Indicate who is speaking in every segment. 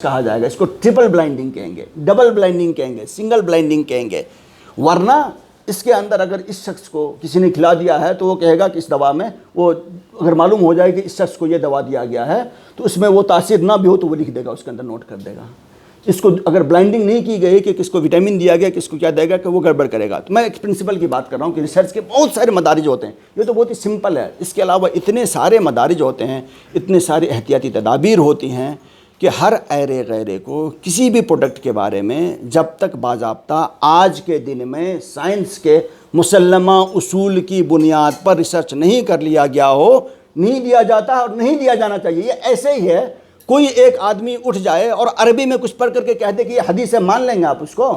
Speaker 1: कहा जाएगा, इसको ट्रिपल ब्लाइंडिंग कहेंगे, डबल ब्लाइंडिंग कहेंगे, सिंगल ब्लाइंडिंग कहेंगे। वरना इसके अंदर अगर इस शख्स को किसी ने खिला दिया है तो वो कहेगा कि इस दवा में, वो अगर मालूम हो जाए कि इस शख्स को ये दवा दिया गया है तो उसमें वो तासीर ना भी हो तो वो लिख देगा, उसके अंदर नोट कर देगा। इसको अगर ब्लाइंडिंग नहीं की गई कि किसको विटामिन दिया गया, किसको क्या देगा, कि वो गड़बड़ करेगा। तो मैं एक प्रिंसिपल की बात कर रहा हूँ कि रिसर्च के बहुत सारे मदारिज होते हैं, ये तो बहुत ही सिंपल है। इसके अलावा इतने सारे मदारिज होते हैं, इतने सारे एहतियाती तदाबीर होती हैं कि हर ऐरे गैरे को किसी भी प्रोडक्ट के बारे में जब तक बाज़ाब्ता आज के दिन में साइंस के मुसल्लमा उसूल की बुनियाद पर रिसर्च नहीं कर लिया गया हो, नहीं दिया जाता और नहीं दिया जाना चाहिए। ये ऐसे ही है, कोई एक आदमी उठ जाए और अरबी में कुछ पढ़ करके कह दे कि ये हदीस है, मान लेंगे आप उसको?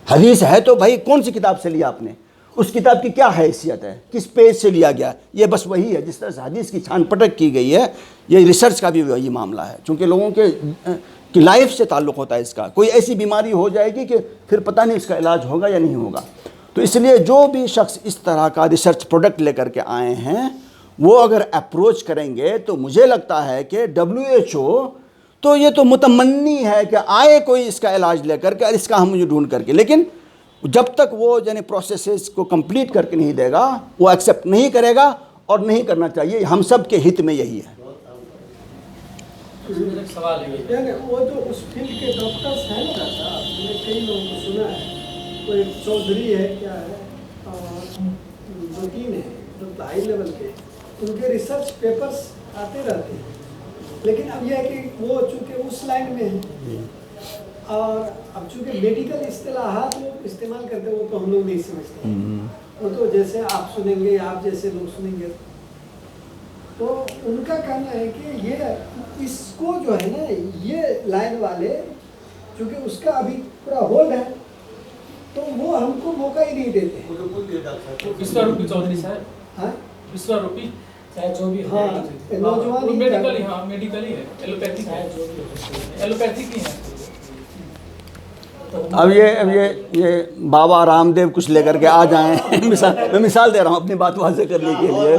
Speaker 1: हदीस है तो भाई कौन सी किताब से लिया आपने, उस किताब की क्या हैसियत है, किस पेज से लिया गया? ये बस वही है, जिस तरह से हदीस की छान पटक की गई है, ये रिसर्च का भी वही मामला है। चूँकि लोगों की लाइफ से ताल्लुक़ होता है इसका। कोई ऐसी बीमारी हो जाएगी कि फिर पता नहीं इसका इलाज होगा या नहीं होगा। तो इसलिए जो भी शख्स इस तरह का रिसर्च प्रोडक्ट लेकर के आए हैं, वो अगर अप्रोच करेंगे तो मुझे लगता है कि WHO तो ये तो मुतमन्नी है कि आए कोई इसका इलाज लेकर के और इसका हम मुझे ढूंढ करके, लेकिन जब तक वो यानी प्रोसेसेस को कंप्लीट करके नहीं देगा, वो एक्सेप्ट नहीं करेगा और नहीं करना चाहिए। हम सब के हित में यही है।
Speaker 2: सवाल है वो जो उस फील्ड के डॉक्टर्स हैं ना साहब, मैंने कई लोगों को सुना है, कोई चौधरी है, क्या है, दो तीन है जो हाई लेवल के, उनके रिसर्च पेपर्स आते रहते हैं। लेकिन अब यह है कि वो चूँकि उस लाइन में है और अब चूँकि मेडिकल इस्तिलाहात वो इस्तेमाल करते हैं, वो तो हम लोग नहीं समझते। वो तो जैसे आप सुनेंगे, आप जैसे लोग सुनेंगे, तो उनका कहना है कि ये इसको जो है ना, ये लाइन वाले चूँकि उसका अभी पूरा होल्ड है तो वो हमको मौका ही नहीं देते।
Speaker 3: विश्वारूपी चौधरी साहब,
Speaker 2: हाँ
Speaker 3: विश्वारूपी
Speaker 2: चाहे जो भी, हाँ नौजवान
Speaker 3: मेडिकल ही, हाँ मेडिकल ही है, एलोपैथिक है, एलोपैथिक ही है।
Speaker 1: अब ये बाबा रामदेव कुछ लेकर के आ जाएं मैं मिसाल दे रहा हूँ अपनी बात वाज़ेह करने के लिए,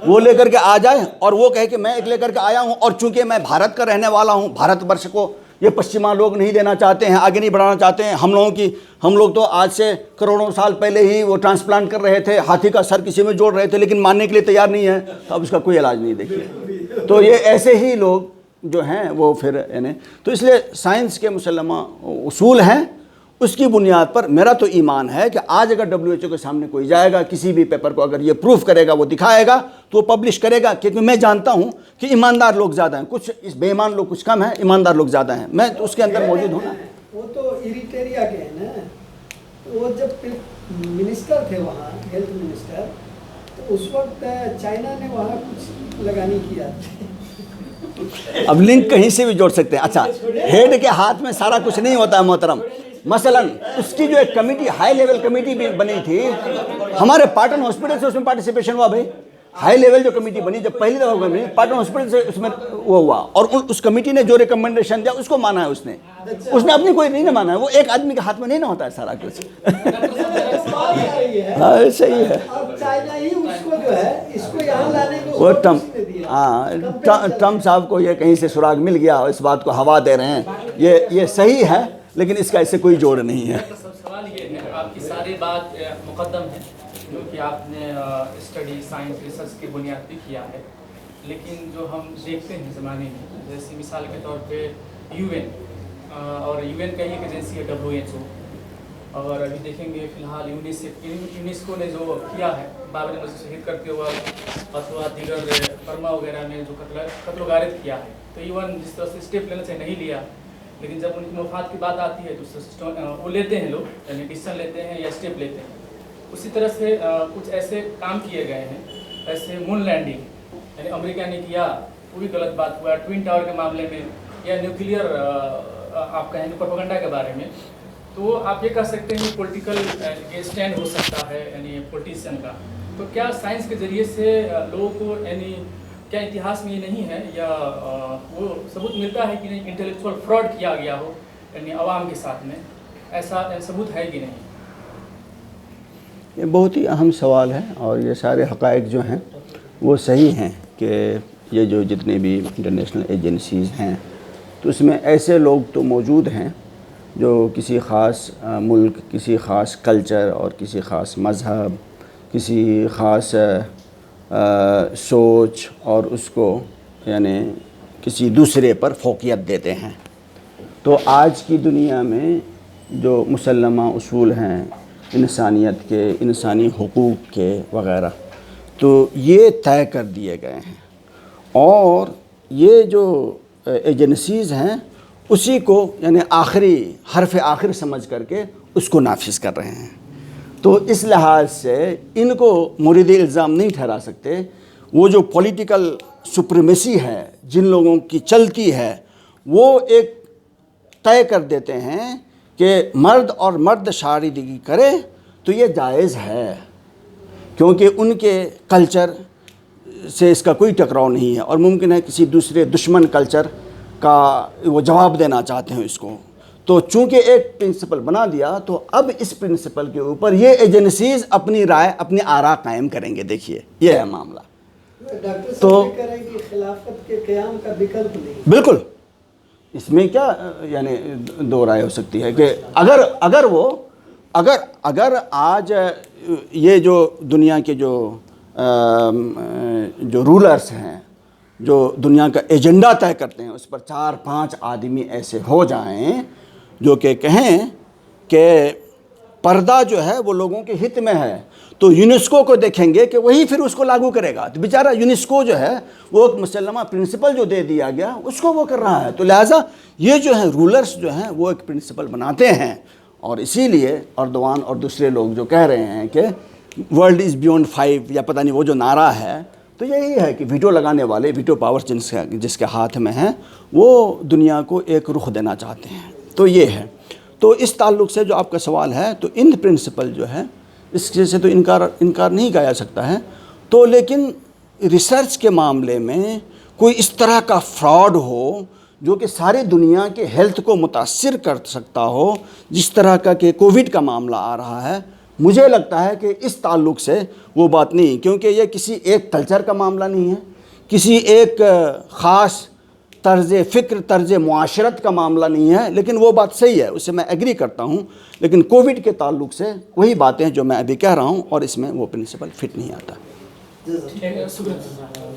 Speaker 1: वो लेकर के आ जाए और वो कहे कि मैं एक लेकर के आया हूँ और चूंकि मैं भारत का रहने वाला हूँ, भारतवर्ष को ये पश्चिमा लोग नहीं देना चाहते हैं, आगे नहीं बढ़ाना चाहते हैं। हम लोग तो आज से करोड़ों साल पहले ही वो ट्रांसप्लांट कर रहे थे, हाथी का सर किसी में जोड़ रहे थे, लेकिन मानने के लिए तैयार नहीं है, तो अब इसका कोई इलाज नहीं। देखिए, तो ये ऐसे ही लोग जो हैं वो फिर यानी, तो इसलिए साइंस के मुसल्लमा उसूल हैं, उसकी बुनियाद पर मेरा तो ईमान है कि आज अगर WHO के सामने कोई जाएगा, किसी भी पेपर को अगर ये प्रूफ करेगा, वो दिखाएगा, तो वो पब्लिश करेगा। क्योंकि मैं जानता हूँ कि ईमानदार लोग ज़्यादा हैं, कुछ इस बेईमान लोग कुछ कम हैं, ईमानदार लोग ज़्यादा हैं। मैं तो उसके अंदर मौजूद हूँ ना।
Speaker 2: वो तो इरिटेरिया के हैं ना, वो जब मिनिस्टर थे वहाँ, हेल्थ मिनिस्टर, तो उस वक्त चाइना ने वहाँ कुछ लगानी किया।
Speaker 1: अब लिंक कहीं से भी जोड़ सकते हैं। अच्छा, हेड के हाथ में सारा कुछ नहीं होता है मोहतरम। मसलन उसकी जो एक कमेटी, हाई लेवल कमेटी भी बनी थी हमारे पाटन हॉस्पिटल से, उसमें पार्टिसिपेशन हुआ भाई। हाई लेवल जो कमेटी बनी, जब पहली दफ़ा बनी पाटन हॉस्पिटल से, उसमें वो हुआ और उस कमेटी ने जो रिकमेंडेशन दिया उसको माना है उसने अपनी कोई नहीं ना माना है। वो एक आदमी के हाथ में नहीं ना होता है सारा कुछ। हाँ सही है। वो ट्रम्प साहब को ये कहीं से सुराग मिल गया और इस बात को हवा दे रहे हैं, ये सही है, लेकिन इसका इससे कोई जोड़ नहीं है।
Speaker 3: सवाल ये है, आपकी सारी बात मुकद्दम है क्योंकि आपने स्टडी साइंस रिसर्च की बुनियाद भी किया है, लेकिन जो हम देखते हैं ज़माने में, जैसे मिसाल के तौर पे UN और UN का ही एक एजेंसी है WHO, और अभी देखेंगे फिलहाल यूनेस्को ने जो किया है बाबर मस्जिद शहीद करते हुए अथवा दीगर बर्मा वगैरह में जो कत्ल गारिद किया है, तो इवन जिस तरह से स्टेप लेना चाहिए नहीं लिया, लेकिन जब उनकी मफाद की बात आती है तो वो लेते हैं लोग, यानी डिसीजन लेते हैं या स्टेप लेते हैं। उसी तरह से कुछ ऐसे काम किए गए हैं, ऐसे मून लैंडिंग यानी अमेरिका ने किया, वो भी गलत बात हुआ। ट्विन टावर के मामले में या न्यूक्लियर आप कहेंगे प्रोपेगेंडा के बारे में, तो आप ये कह सकते हैं पॉलिटिकल स्टैंड हो सकता है यानी पॉलिटिशियन का। तो क्या साइंस के जरिए से लोगों को यानी क्या इतिहास में ये नहीं है या वो सबूत मिलता है कि नहीं इंटेलेक्चुअल फ्रॉड किया गया हो यानी अवाम के साथ में, ऐसा सबूत है कि नहीं?
Speaker 1: ये बहुत ही अहम सवाल है और ये सारे हक़ाइक़ जो हैं वो सही हैं कि ये जो जितने भी इंटरनेशनल एजेंसीज़ हैं तो उसमें ऐसे लोग तो मौजूद हैं जो किसी ख़ास मुल्क, किसी ख़ास कल्चर और किसी ख़ास मज़हब, किसी ख़ास सोच और उसको यानी किसी दूसरे पर फ़ौक़ियत देते हैं। तो आज की दुनिया में जो मुसल्लमा उसूल हैं इंसानियत के, इंसानी हुकूक़ के वग़ैरह, तो ये तय कर दिए गए हैं और ये जो एजेंसीज़ हैं उसी को यानी आखिरी हरफ आखिर समझ करके उसको नाफिज कर रहे हैं। तो इस लिहाज से इनको मुरीद इल्ज़ाम नहीं ठहरा सकते। वो जो पॉलिटिकल सुप्रीमेसी है जिन लोगों की चलती है, वो एक तय कर देते हैं कि मर्द और मर्द शादीगी करे तो ये जायज़ है, क्योंकि उनके कल्चर से इसका कोई टकराव नहीं है और मुमकिन है किसी दूसरे दुश्मन कल्चर का वो जवाब देना चाहते हैं इसको। तो चूँकि एक प्रिंसिपल बना दिया, तो अब इस प्रिंसिपल के ऊपर ये एजेंसीज़ अपनी राय, अपनी आरा कायम करेंगे। देखिए ये है मामला।
Speaker 2: डॉक्टर
Speaker 1: तो
Speaker 2: साहब कह रहे हैं कि खिलाफत के क़याम का विकल्प नहीं।
Speaker 1: बिल्कुल, इसमें क्या यानी दो राय हो सकती है कि अगर आज ये जो दुनिया के जो रूलर्स हैं, जो दुनिया का एजेंडा तय करते हैं, उस पर 4-5 आदमी ऐसे हो जाएं जो कि कहें कि पर्दा जो है वो लोगों के हित में है, तो यूनेस्को को देखेंगे कि वही फिर उसको लागू करेगा। तो बेचारा यूनेस्को जो है वो एक मुसल्लमा प्रिंसिपल जो दे दिया गया उसको वो कर रहा है। तो लिहाजा ये जो है रूलर्स जो हैं वो एक प्रिंसिपल बनाते हैं, और इसीलिए अर्दवान और दूसरे लोग जो कह रहे हैं कि वर्ल्ड इज़ बियॉन्ड 5 या पता नहीं वो जो नारा है, तो यही है कि वीटो लगाने वाले, वीटो पावर जिसके हाथ में है, वो दुनिया को एक रुख देना चाहते हैं। तो ये है। तो इस ताल्लुक़ से जो आपका सवाल है, तो इन प्रिंसिपल जो है इससे से तो इनकार नहीं किया जा सकता है। तो लेकिन रिसर्च के मामले में कोई इस तरह का फ्रॉड हो जो कि सारी दुनिया के हेल्थ को मुतासिर कर सकता हो, जिस तरह का कि कोविड का मामला आ रहा है, मुझे लगता है कि इस ताल्लुक़ से वो बात नहीं, क्योंकि ये किसी एक कल्चर का मामला नहीं है, किसी एक ख़ास तर्ज़ फ़िक्र, तर्ज़ मुआशरत का मामला नहीं है। लेकिन वो बात सही है, उससे मैं एग्री करता हूँ। लेकिन कोविड के ताल्लुक़ से वही बातें हैं जो मैं अभी कह रहा हूँ, और इसमें वो प्रिंसिपल फिट नहीं आता।
Speaker 3: ठीक है, शुक्रिया।